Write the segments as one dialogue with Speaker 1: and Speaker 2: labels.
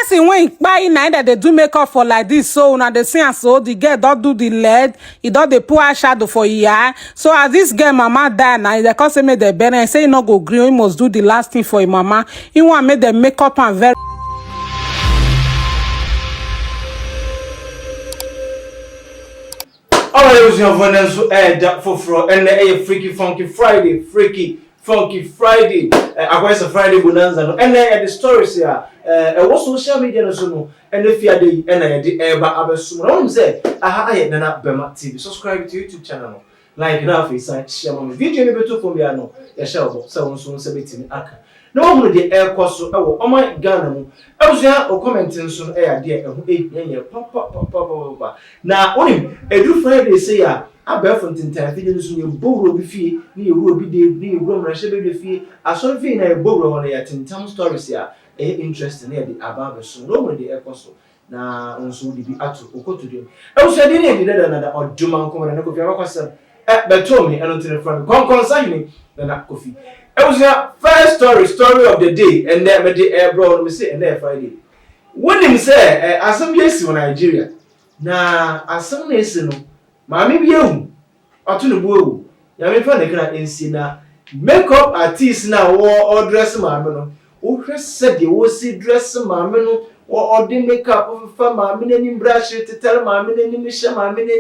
Speaker 1: person when buy night that they do makeup for like this, so now they see and so the girl don't do the lead, he don't they put eyeshadow for your eye. So as this girl mama die now, they cause make the better and say he not go green, he must do the last thing for his mama. He want make the makeup and very.
Speaker 2: Alright, it was your voice that for and a freaky funky Friday. I was a Friday bonanza, and the stories here. Was social media no, and if you are the and I did ever abesum. Say, I had Nana Bema TV. Subscribe to YouTube channel. Like now, share my video. Maybe to for me. I know. Ya shall so 17 aka. No one the air cost so oh my Ghana. I was there or commenting soon air dear and pop. Now only a do Friday say I bear from time videos in your borrow be fee, near Ruby Day, near Roman Shabby fee. I saw fee in a borrow on a 10 town stories here. Interesting near the above so no one the air cost. Now also the be at to go to them. I was didn't another or Duman come and I could have but told me, I don't tell a friend, consign me, then that coffee. It was your first story of the day, and then the air brought me say, and there Friday. When him say, as some years in Nigeria, now as some years no, mammy be you, or to the woo. Yammy found the grand insina, makeup artist now or dress mamma, who said you will see dress mamma, or the makeup of a mamma and brush to tell mamma and Misha mamma and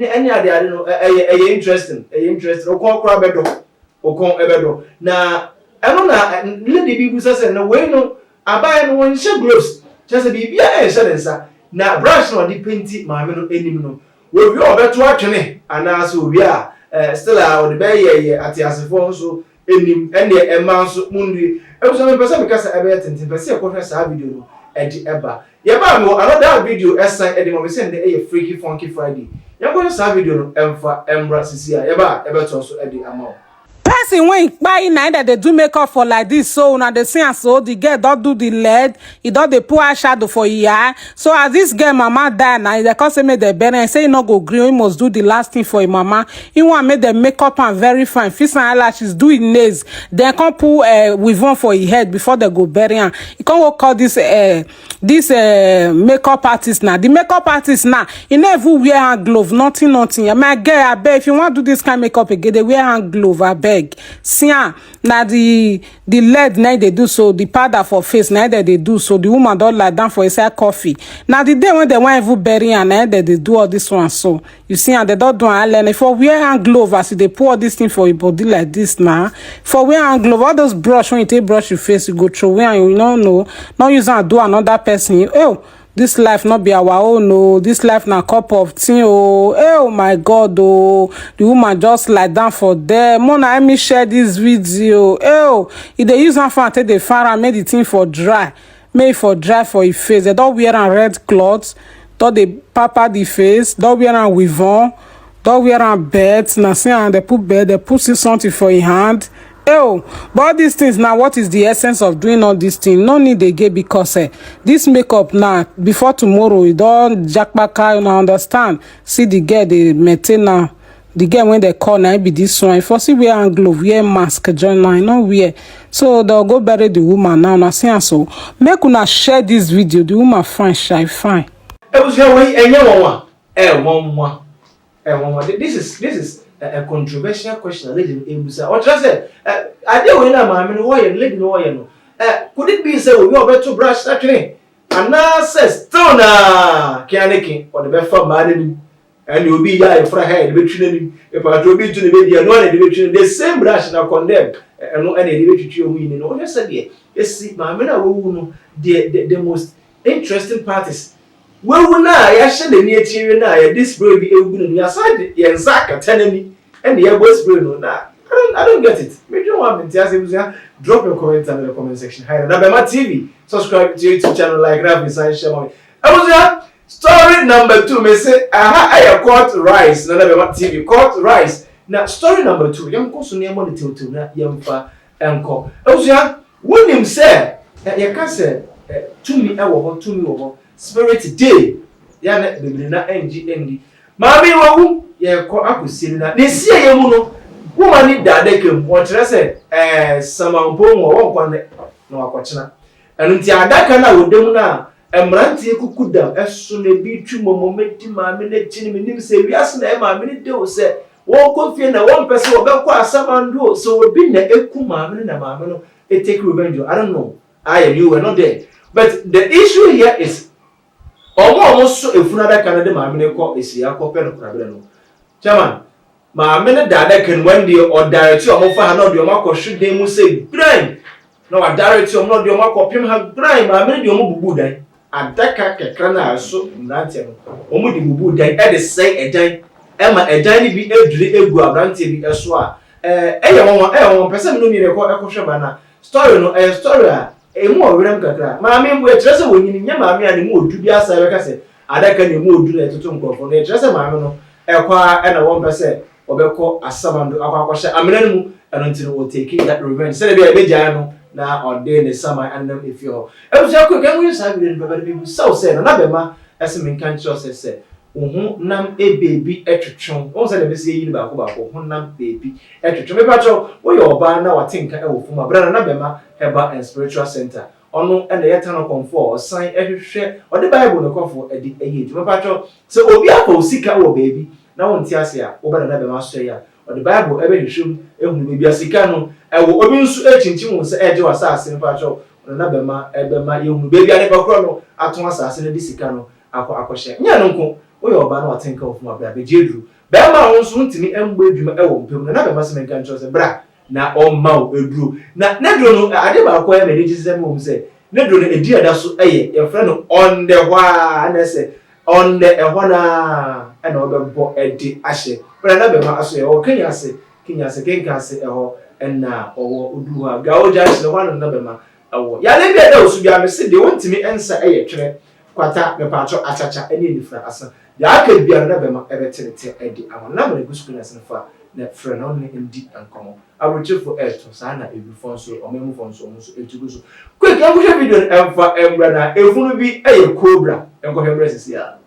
Speaker 2: any other, I don't know, interesting, or call crab or ebedo. Now, I don't know, lady people say, no way, no, I buy no one share gloves. Just a baby, yeah, now, brush no, the painted my men, any no. We'll be all better watching, and as we are still out the bay at the Asifonso, any amounts of mundi. I was only person because I bet and per se, a video at the Eba. Yabamo, another video, as I at the moment, send a freaky funky Friday. You're going to have video for Embra Cecilia, ever also at the amount.
Speaker 1: Person when buy night that they do makeup for like this, so now they see and so the girl don't do the lead, he don't they put eyeshadow for your eye. So as this girl mama die now, they cause make the better and say he not go green, he must do the last thing for his mama. He want make the makeup and very fine, fix and eyelashes, do his nails, then come put weave on for his head before they go bury him. He can't go call this makeup artist now. The makeup artist now, he never wear hand glove, nothing. I mean, girl, I beg if you want to do this kind of makeup again, they wear hand glove, I beg. See now the lead now they do so, the powder for face now that they do so, the woman don't lie down for a coffee. Now the day when they want even bury and now that they do all this one, so you see and they don't do and if for wear hand glove as they pour all this thing for your body like this now, for wear hand glove, all those brush when you take brush your face, you go through where you don't know, not use and do another person. Oh, this life not be our own, no. This life na cup of tea, oh my God, oh. The woman just lie down for them. Mona, let me share this video. If they use one for take the fire and made the thing for dry, made for dry for your face. They don't wear red clothes, don't they papa the face, don't wear weave on, don't wear beds. Now see and they put bed, they put something for your hand. But all these things now, what is the essence of doing all these things? No need they get because this makeup now, before tomorrow, you don't jackpaka, you understand. See the girl, they maintain now. The girl when they call now, be this one. If you see wear hand glove, wear mask, join now, no wear. So they'll go bury the woman now. Now see and so. Make una share this video. The woman fine, shy, fine.
Speaker 2: Was your way and one. This is a controversial question. Lady Ebusa. Or just say, I don't know, mammy, why you living no. Could it be so we are better to brush that thing? And now says, Stona, Kianiki, or the best for maddening, and you'll be there for a head between if I drove into the baby and one between the same brush now condemned, and no any debate to your winning. Or yes, yes, see, mammy, the most interesting parties. Well, now, I should near you now, this baby, you aside, Yanzaka telling me, and the airways brain now. I don't get it. Maybe you want me to drop your comments in the comment section. Hi, Nabema TV. Subscribe to YouTube channel, like, Ghpage, share my. I was there. Story number 2. Me say, I caught rice. Nabema TV caught rice. Now, story number 2. Young person near money to na young fa uncle. I was there. When him say, you can say, to me, over. Spirit day, yana baby na NG. Mami wawu ye ko akusiri na. Ne sie ye mu no. Woman ni dade kem. Wo kire se samampo wo kwa ne na wakochina. and nti adaka na wodem na emrantie kukuda eso na bi twumo momenti maame na gini menim se wiase na maame ne de o se won kofie na won pese obekọ asamando so obi na eku maame na maame no take revenge. I don't know. You were not there. But the issue here is almost so if another Canada maame ko esia ko pe no krabe no. Chairman, maame ne dada can when the or direct you omofa ha no de omakọ hwede mu say grind. No wa direct you no de omakọ pem ha grind maame de omo bubu dan. Adaka kekra na so nante no. Omo de bubu dan e de say edan. Ema edan ni bi edure egu abrante bi eso a won person no mi rekọ ba na story no story a emu owrem kakra maame mbo e trese wonyini nya maame a ne mu odu bi asa be ka se adaka ne mu odu na etoto nkofo no e trese maame no ekwa e na won pese obekọ asamando akwakọhye amena mu eno ntino o take that revenge se be ebeja no na ode ne sama anam efio ebuja ko kan wi sa bi ne baba bi bu so se na be ma ese men kan cho se nam baby etwetwon won say na be se yi ba ko nam baby etwetwon me patro wo ye oba na watinka e wo fuma brana na be ma heba and spiritual center ono e na yeta no konfo osan ehwehwe ode bible no konfo edi eyi me patro se obi akọ osika wo baby na won ti ase a wo bana na be ma so ya ode bible ebe hwehwem ehunu baby asika no e wo obi nso echinchim wo se eje wasase me patro na be ma yehunu baby ane bakro no aton asase na disika no akọhye nya no nko oyo oba na watenka of ma bra be jedru be ma won so ntimi emgba edwuma e wo mpem na be ma se menka ncho se bra na o ma o edru na nedro no ade ba ko ya me ji se mo se nedro no edi ada so eye e frɛ no on the wa na se on the ehona e na obebo edi ahye bra na be ma aso ye o kenya se kenka se eho na owo odu ha ga o ja se wan na be ma awo ya le bi ada osu bia me se de wontimi ensa eye twere kwata me patro achacha ene nifra asa ya aka bia na be ma ebetenete edi awon na me gusu na senfa na frɛ na onne ndi ankomo abrochefo eto sa na ebi fonso omemu fonso omuso etuguso quick ya buhwe video emfa embra na efunu bi eye cobra enko hemra sisi ya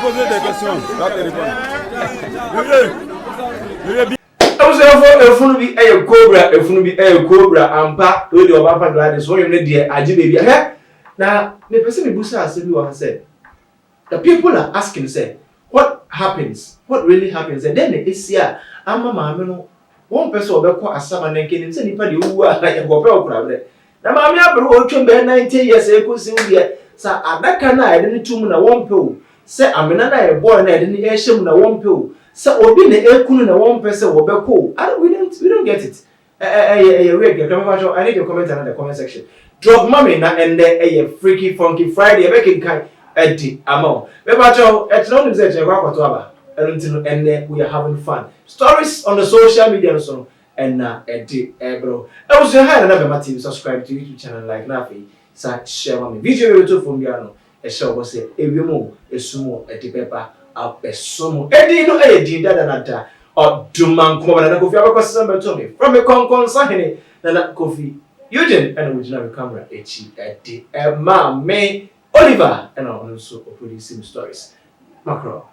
Speaker 3: poser des questions. Là, téléphone.
Speaker 2: I was there for a cobra, and pack with your papa glad is one dear. I did baby. Now, the person who said, the people are asking, say, what happens? What really happens? And then it's here. I'm a mamma. One person will be quite a summer naked and anybody who are like a gopel crowd. Now, mammy, I brought you 90 years ago, Sylvia. So, at that kind I didn't two in a one pill. Say, I'm another boy and I didn't air shim in a one pill. So, or being the air cool in a one person will be cool. We don't get it. I need your comment in the comment section. Drop mommy na and a freaky funky Friday. I make it Eddie Amo. It's not exactly and we are having fun. Stories on the social media so and Eddie bro. I was your hand another my TV. Subscribe to YouTube channel like Nafi. Share my video to from Yano. A show was a mo a sumo Eddie Pepper up a sumo Eddie no Eddie that or Duman come and coffee about somebody to me from a concon sign and coffee. Eugene and original camera Eddie Emma May Oliver and also producing stories. Macro.